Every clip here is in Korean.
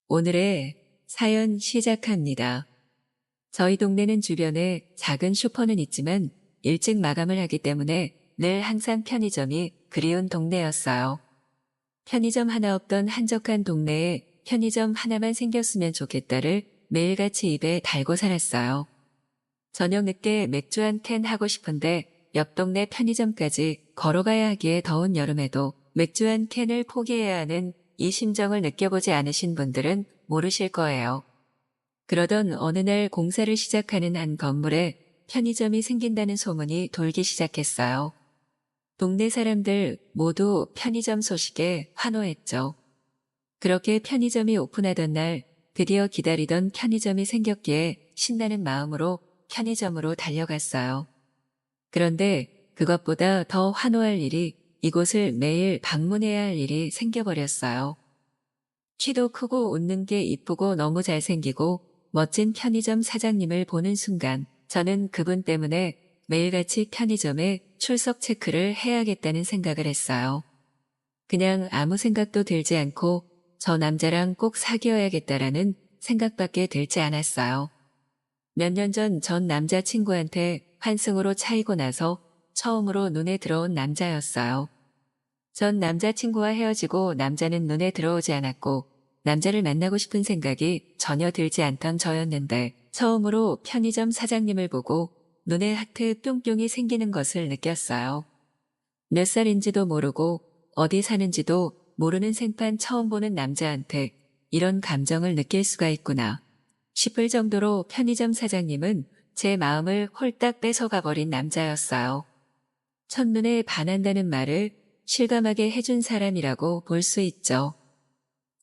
오늘의 사연 시작합니다. 저희 동네는 주변에 작은 슈퍼는 있지만 일찍 마감을 하기 때문에 늘 항상 편의점이 그리운 동네였어요. 편의점 하나 없던 한적한 동네에 편의점 하나만 생겼으면 좋겠다를 매일같이 입에 달고 살았어요. 저녁 늦게 맥주 한 캔 하고 싶은데 옆 동네 편의점까지 걸어가야 하기에 더운 여름에도 맥주 한 캔을 포기해야 하는 이 심정을 느껴보지 않으신 분들은 모르실 거예요. 그러던 어느 날 공사를 시작하는 한 건물에 편의점이 생긴다는 소문이 돌기 시작했어요. 동네 사람들 모두 편의점 소식에 환호했죠. 그렇게 편의점이 오픈하던 날 드디어 기다리던 편의점이 생겼기에 신나는 마음으로 편의점으로 달려갔어요. 그런데 그것보다 더 환호할 일이 이곳을 매일 방문해야 할 일이 생겨버렸어요. 키도 크고 웃는 게 이쁘고 너무 잘생기고 멋진 편의점 사장님을 보는 순간 저는 그분 때문에 매일같이 편의점에 출석 체크를 해야겠다는 생각을 했어요. 그냥 아무 생각도 들지 않고 저 남자랑 꼭 사귀어야겠다라는 생각밖에 들지 않았어요. 몇 년 전 남자친구한테 환승으로 차이고 나서 처음으로 눈에 들어온 남자였어요. 전 남자친구와 헤어지고 남자는 눈에 들어오지 않았고 남자를 만나고 싶은 생각이 전혀 들지 않던 저였는데 처음으로 편의점 사장님을 보고 눈에 하트 뿅뿅이 생기는 것을 느꼈어요. 몇 살인지도 모르고 어디 사는지도 모르는 생판 처음 보는 남자한테 이런 감정을 느낄 수가 있구나 싶을 정도로 편의점 사장님은 제 마음을 홀딱 뺏어가버린 남자였어요. 첫눈에 반한다는 말을 실감하게 해준 사람이라고 볼 수 있죠.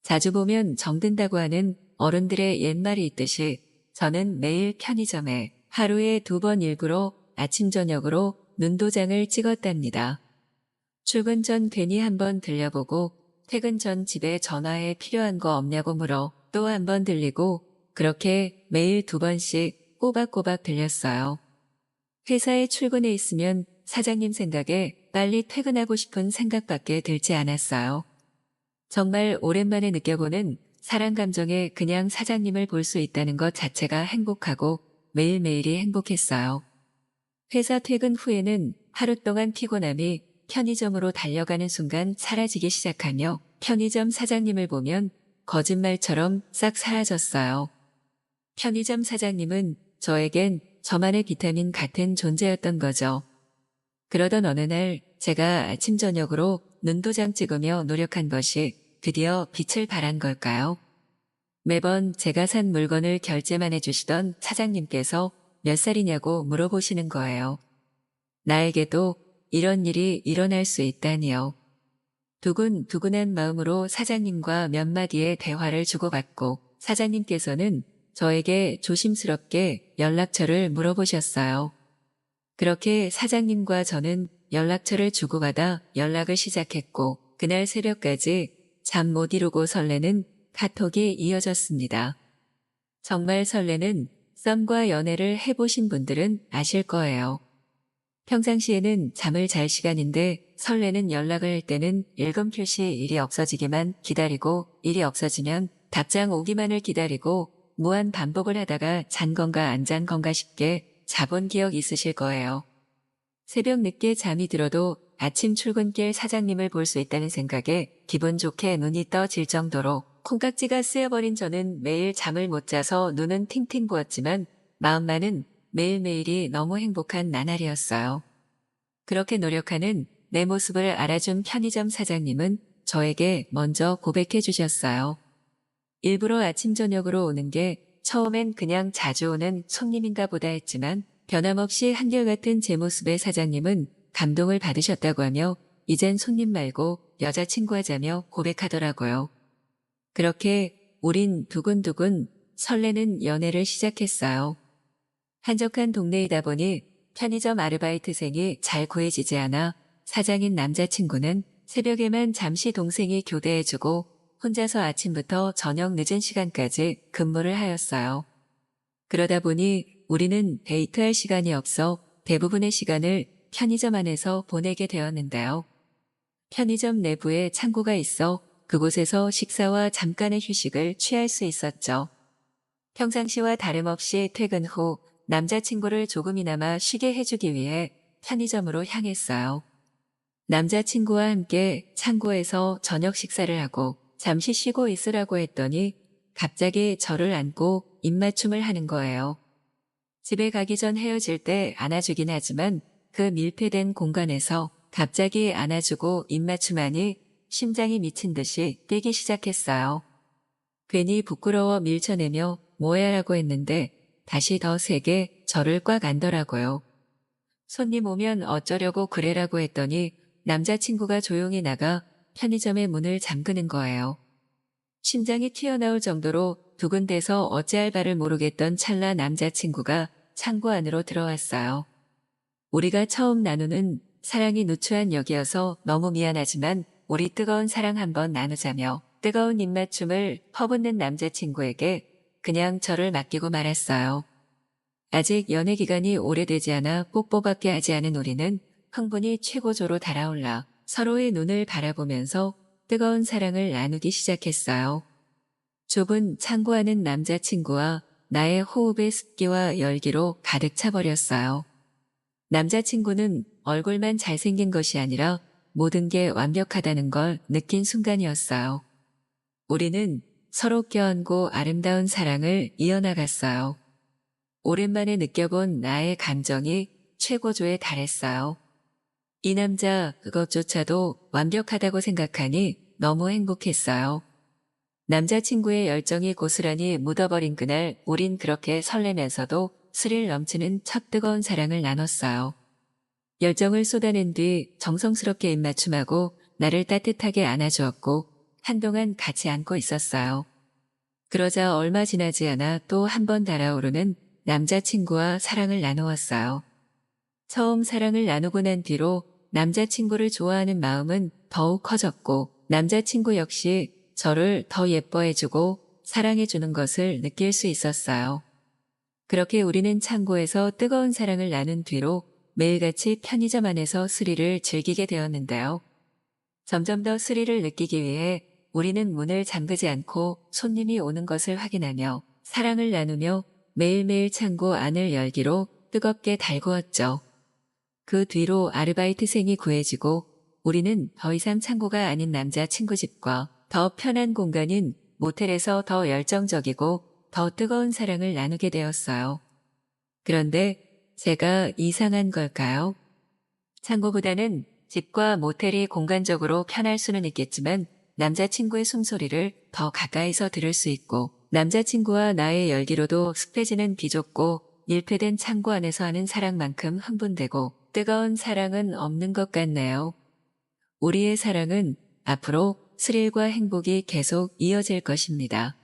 자주 보면 정든다고 하는 어른들의 옛말이 있듯이 저는 매일 편의점에 하루에 2번 일부러 아침 저녁으로 눈도장을 찍었답니다. 출근 전 괜히 한번 들려보고 퇴근 전 집에 전화해 필요한 거 없냐고 물어 또 한번 들리고 그렇게 매일 2번씩 꼬박꼬박 들렸어요. 회사에 출근해 있으면 사장님 생각에 빨리 퇴근하고 싶은 생각밖에 들지 않았어요. 정말 오랜만에 느껴보는 사람 감정에 그냥 사장님을 볼 수 있다는 것 자체가 행복하고 매일매일이 행복했어요. 회사 퇴근 후에는 하루 동안 피곤함이 편의점으로 달려가는 순간 사라지기 시작하며 편의점 사장님을 보면 거짓말처럼 싹 사라졌어요. 편의점 사장님은 저에겐 저만의 비타민 같은 존재였던 거죠. 그러던 어느 날 제가 아침 저녁으로 눈도장 찍으며 노력한 것이 드디어 빛을 발한 걸까요? 매번 제가 산 물건을 결제만 해주시던 사장님께서 몇 살이냐고 물어보시는 거예요. 나에게도 이런 일이 일어날 수 있다니요. 두근두근한 마음으로 사장님과 몇 마디의 대화를 주고받고 사장님께서는 저에게 조심스럽게 연락처를 물어보셨어요. 그렇게 사장님과 저는 연락처를 주고받아 연락을 시작했고 그날 새벽까지 잠 못 이루고 설레는 카톡이 이어졌습니다. 정말 설레는 썸과 연애를 해보신 분들은 아실 거예요. 평상시에는 잠을 잘 시간인데 설레는 연락을 할 때는 일금필시 일이 없어지기만 기다리고 일이 없어지면 답장 오기만을 기다리고 무한 반복을 하다가 잔 건가 안 잔 건가 싶게 자본 기억 있으실 거예요. 새벽 늦게 잠이 들어도 아침 출근길 사장님을 볼 수 있다는 생각에 기분 좋게 눈이 떠질 정도로 콩깍지가 쓰여버린 저는 매일 잠을 못 자서 눈은 팅팅 부었지만 마음만은 매일매일이 너무 행복한 나날이었어요. 그렇게 노력하는 내 모습을 알아준 편의점 사장님은 저에게 먼저 고백해 주셨어요. 일부러 아침 저녁으로 오는 게 처음엔 그냥 자주 오는 손님인가 보다 했지만 변함없이 한결같은 제 모습의 사장님은 감동을 받으셨다고 하며 이젠 손님 말고 여자친구 하자며 고백하더라고요. 그렇게 우린 두근두근 설레는 연애를 시작했어요. 한적한 동네이다 보니 편의점 아르바이트생이 잘 구해지지 않아 사장인 남자친구는 새벽에만 잠시 동생이 교대해주고 혼자서 아침부터 저녁 늦은 시간까지 근무를 하였어요. 그러다 보니 우리는 데이트할 시간이 없어 대부분의 시간을 편의점 안에서 보내게 되었는데요. 편의점 내부에 창고가 있어 그곳에서 식사와 잠깐의 휴식을 취할 수 있었죠. 평상시와 다름없이 퇴근 후 남자친구를 조금이나마 쉬게 해주기 위해 편의점으로 향했어요. 남자친구와 함께 창고에서 저녁 식사를 하고 잠시 쉬고 있으라고 했더니 갑자기 저를 안고 입맞춤을 하는 거예요. 집에 가기 전 헤어질 때 안아주긴 하지만 그 밀폐된 공간에서 갑자기 안아주고 입맞춤하니 심장이 미친 듯이 뛰기 시작했어요. 괜히 부끄러워 밀쳐내며 뭐야라고 했는데 다시 더 세게 저를 꽉 안더라고요. 손님 오면 어쩌려고 그래라고 했더니 남자친구가 조용히 나가 편의점의 문을 잠그는 거예요. 심장이 튀어나올 정도로 두근대서 어찌할 바를 모르겠던 찰나 남자친구가 창고 안으로 들어왔어요. 우리가 처음 나누는 사랑이 누추한 역이어서 너무 미안하지만 우리 뜨거운 사랑 한번 나누자며 뜨거운 입맞춤을 퍼붓는 남자친구에게 그냥 저를 맡기고 말았어요. 아직 연애 기간이 오래되지 않아 뽀뽀밖에 하지 않은 우리는 흥분이 최고조로 달아올라 서로의 눈을 바라보면서 뜨거운 사랑을 나누기 시작했어요. 좁은 창고 안은 남자친구와 나의 호흡의 습기와 열기로 가득 차버렸어요. 남자친구는 얼굴만 잘생긴 것이 아니라 모든 게 완벽하다는 걸 느낀 순간이었어요. 우리는 서로 껴안고 아름다운 사랑을 이어나갔어요. 오랜만에 느껴본 나의 감정이 최고조에 달했어요. 이 남자 그것조차도 완벽하다고 생각하니 너무 행복했어요. 남자친구의 열정이 고스란히 묻어버린 그날 우린 그렇게 설레면서도 스릴 넘치는 첫 뜨거운 사랑을 나눴어요. 열정을 쏟아낸 뒤 정성스럽게 입맞춤하고 나를 따뜻하게 안아주었고 한동안 같이 안고 있었어요. 그러자 얼마 지나지 않아 또 한 번 달아오르는 남자친구와 사랑을 나누었어요. 처음 사랑을 나누고 난 뒤로 남자친구를 좋아하는 마음은 더욱 커졌고 남자친구 역시 저를 더 예뻐해주고 사랑해주는 것을 느낄 수 있었어요. 그렇게 우리는 창고에서 뜨거운 사랑을 나눈 뒤로 매일같이 편의점 안에서 스릴을 즐기게 되었는데요. 점점 더 스릴을 느끼기 위해 우리는 문을 잠그지 않고 손님이 오는 것을 확인하며 사랑을 나누며 매일매일 창고 안을 열기로 뜨겁게 달구었죠. 그 뒤로 아르바이트생이 구해지고 우리는 더 이상 창고가 아닌 남자친구 집과 더 편한 공간인 모텔에서 더 열정적이고 더 뜨거운 사랑을 나누게 되었어요. 그런데 제가 이상한 걸까요? 창고보다는 집과 모텔이 공간적으로 편할 수는 있겠지만 남자친구의 숨소리를 더 가까이서 들을 수 있고 남자친구와 나의 열기로도 습해지는 비좁고 밀폐된 창고 안에서 하는 사랑만큼 흥분되고 뜨거운 사랑은 없는 것 같네요. 우리의 사랑은 앞으로 스릴과 행복이 계속 이어질 것입니다.